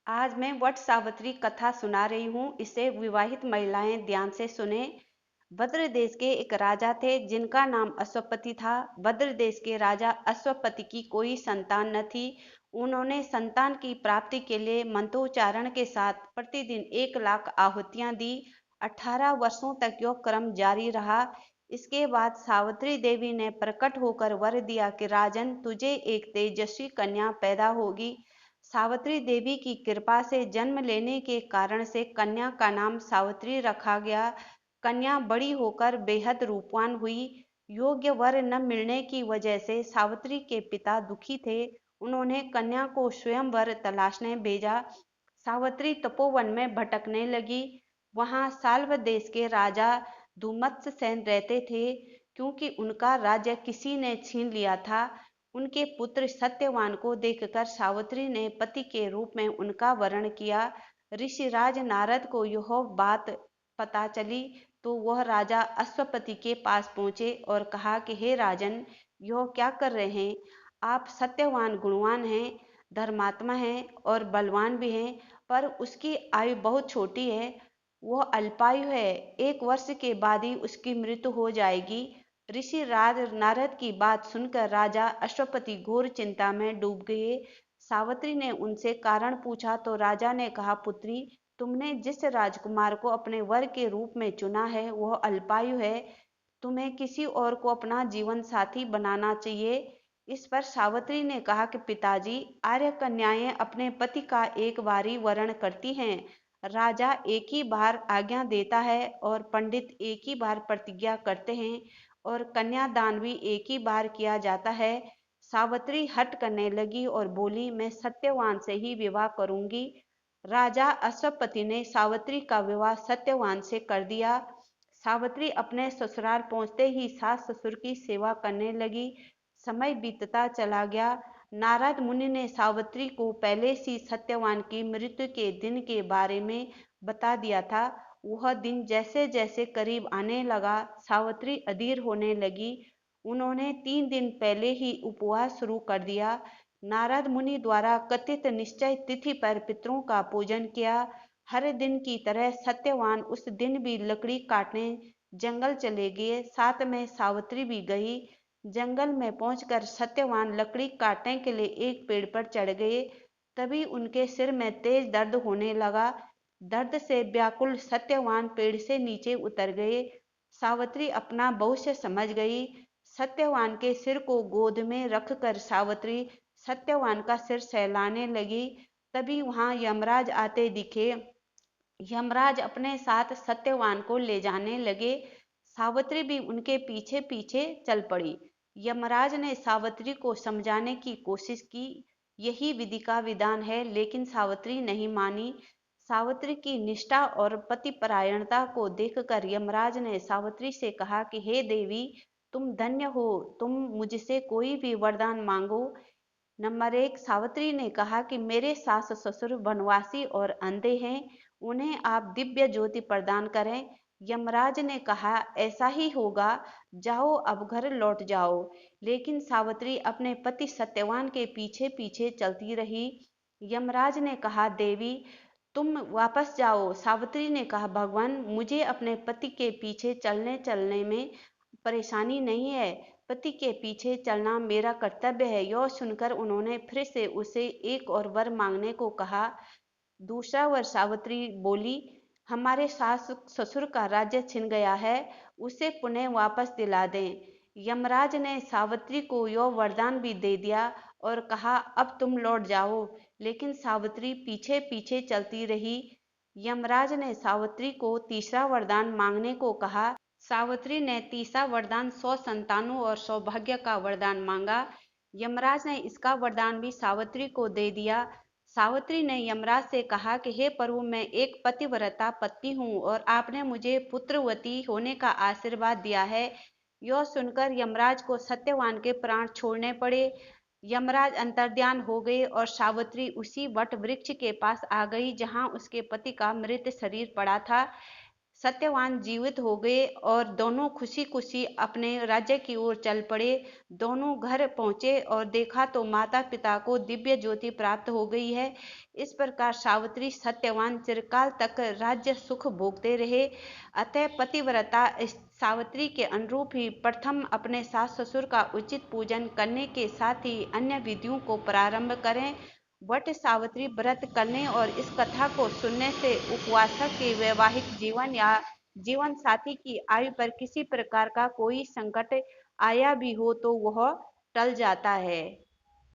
आज मैं वट सावित्री कथा सुना रही हूँ। इसे विवाहित महिलाएं ध्यान से सुने। भद्र देश के एक राजा थे जिनका नाम अश्वपति था। भद्र देश के राजा अश्वपति की कोई संतान न थी। उन्होंने संतान की प्राप्ति के लिए मंत्रोच्चारण के साथ प्रतिदिन 1 लाख आहुतियां दी। 18 वर्षों तक यह क्रम जारी रहा। इसके बाद सावित्री देवी ने प्रकट होकर वर दिया कि राजन, तुझे एक तेजस्वी कन्या पैदा होगी। सावित्री देवी की कृपा से जन्म लेने के कारण से कन्या का नाम सावित्री रखा गया। कन्या बड़ी होकर बेहद रूपवान हुई। योग्य वर न मिलने की वजह से सावित्री के पिता दुखी थे। उन्होंने कन्या को स्वयंवर तलाशने भेजा। सावित्री तपोवन में भटकने लगी। वहां साल्व देश के राजा धूमत्स सेन रहते थे। क्योंकि उनका राज्य किसी ने छीन लिया था, उनके पुत्र सत्यवान को देखकर सावित्री ने पति के रूप में उनका वरण किया। ऋषिराज नारद को यह बात पता चली तो वह राजा अश्वपति के पास पहुंचे और कहा कि हे राजन, यह क्या कर रहे हैं? आप सत्यवान गुणवान हैं, धर्मात्मा हैं और बलवान भी हैं, पर उसकी आयु बहुत छोटी है। वह अल्पायु है। 1 वर्ष के बाद ही उसकी मृत्यु हो जाएगी। ऋषि राज नारद की बात सुनकर राजा अश्वपति घोर चिंता में डूब गए। सावित्री ने उनसे कारण पूछा तो राजा ने कहा, पुत्री, तुमने जिस राजकुमार को अपने वर के रूप में चुना है वह अल्पायु है। तुम्हें किसी और को अपना जीवन साथी बनाना चाहिए। इस पर सावित्री ने कहा कि पिताजी, आर्य कन्याएं अपने पति का एक बार ही वरण करती हैं। राजा एक ही बार आज्ञा देता है और पंडित एक ही बार प्रतिज्ञा करते हैं और कन्यादान भी एक ही बार किया जाता है। सावित्री हट करने लगी और बोली, मैं सत्यवान से ही विवाह करूंगी। राजा अश्वपति ने सावित्री का विवाह सत्यवान से कर दिया। सावित्री अपने ससुराल पहुंचते ही सास ससुर की सेवा करने लगी। समय बीतता चला गया। नारद मुनि ने सावित्री को पहले से सत्यवान की मृत्यु के दिन के बारे में बता दिया था। वह दिन जैसे जैसे करीब आने लगा, सावित्री अधीर होने लगी। उन्होंने 3 दिन पहले ही उपवास शुरू कर दिया। नारद मुनि द्वारा कथित निश्चय तिथि पर पितरों का पूजन किया। हर दिन की तरह सत्यवान उस दिन भी लकड़ी काटने जंगल चले गए। साथ में सावित्री भी गई। जंगल में पहुंचकर सत्यवान लकड़ी काटने के लिए एक पेड़ पर चढ़ गए। तभी उनके सिर में तेज दर्द होने लगा। दर्द से व्याकुल सत्यवान पेड़ से नीचे उतर गए। सावित्री अपना भविष्य समझ गई। सत्यवान के सिर को गोद में रखकर सावित्री सत्यवान का सिर सहलाने लगी। तभी वहां यमराज आते दिखे। यमराज अपने साथ सत्यवान को ले जाने लगे। सावित्री भी उनके पीछे पीछे चल पड़ी। यमराज ने सावित्री को समझाने की कोशिश की, यही विधि का विधान है, लेकिन सावित्री नहीं मानी। सावित्री की निष्ठा और पतिपरायणता को देखकर यमराज ने सावित्री से कहा कि हे देवी, तुम धन्य हो, तुम मुझसे कोई भी वरदान मांगो। नंबर 1, सावित्री ने कहा कि मेरे सास ससुर वनवासी और अंधे हैं, उन्हें आप दिव्य ज्योति प्रदान करें। यमराज ने कहा, ऐसा ही होगा, जाओ अब घर लौट जाओ। लेकिन सावित्री अपने पति सत्यवान के पीछे पीछे चलती रही। यमराज ने कहा, देवी तुम वापस जाओ। सावित्री ने कहा, भगवान, मुझे अपने पति के पीछे चलने चलने में परेशानी नहीं है, पति के पीछे चलना मेरा कर्तव्य है। यह सुनकर उन्होंने फिर से उसे एक और वर मांगने को कहा। दूसरा वर सावित्री बोली, हमारे सास ससुर का राज्य छिन गया है, उसे पुनः वापस दिला दें। यमराज ने सावित्री को यह वरदान भी दे दिया और कहा, अब तुम लौट जाओ। लेकिन सावित्री पीछे पीछे चलती रही। यमराज ने सावित्री को तीसरा वरदान मांगने को कहा। सावित्री ने तीसरा वरदान 100 संतानों और सौभाग्य का वरदान मांगा। यमराज ने इसका वरदान भी सावित्री को दे दिया। सावित्री ने यमराज से कहा कि हे प्रभु, मैं एक पतिव्रता पत्नी हूँ और आपने मुझे पुत्रवती होने का आशीर्वाद दिया है। यह सुनकर यमराज को सत्यवान के प्राण छोड़ने पड़े। यमराज अंतर्ध्यान हो गए और सावित्री उसी वट वृक्ष के पास आ गई जहां उसके पति का मृत शरीर पड़ा था। सत्यवान जीवित हो गए और दोनों खुशी खुशी अपने राज्य की ओर चल पड़े। दोनों घर पहुंचे और देखा तो माता पिता को दिव्य ज्योति प्राप्त हो गई है। इस प्रकार सावित्री सत्यवान चिरकाल तक राज्य सुख भोगते रहे। अतः पतिव्रता सावित्री के अनुरूप ही प्रथम अपने सास ससुर का उचित पूजन करने के साथ ही अन्य विधियों को प्रारंभ करें। वट सावित्री व्रत करने और इस कथा को सुनने से उपवासक के वैवाहिक जीवन या जीवन साथी की आयु पर किसी प्रकार का कोई संकट आया भी हो तो वह टल जाता है।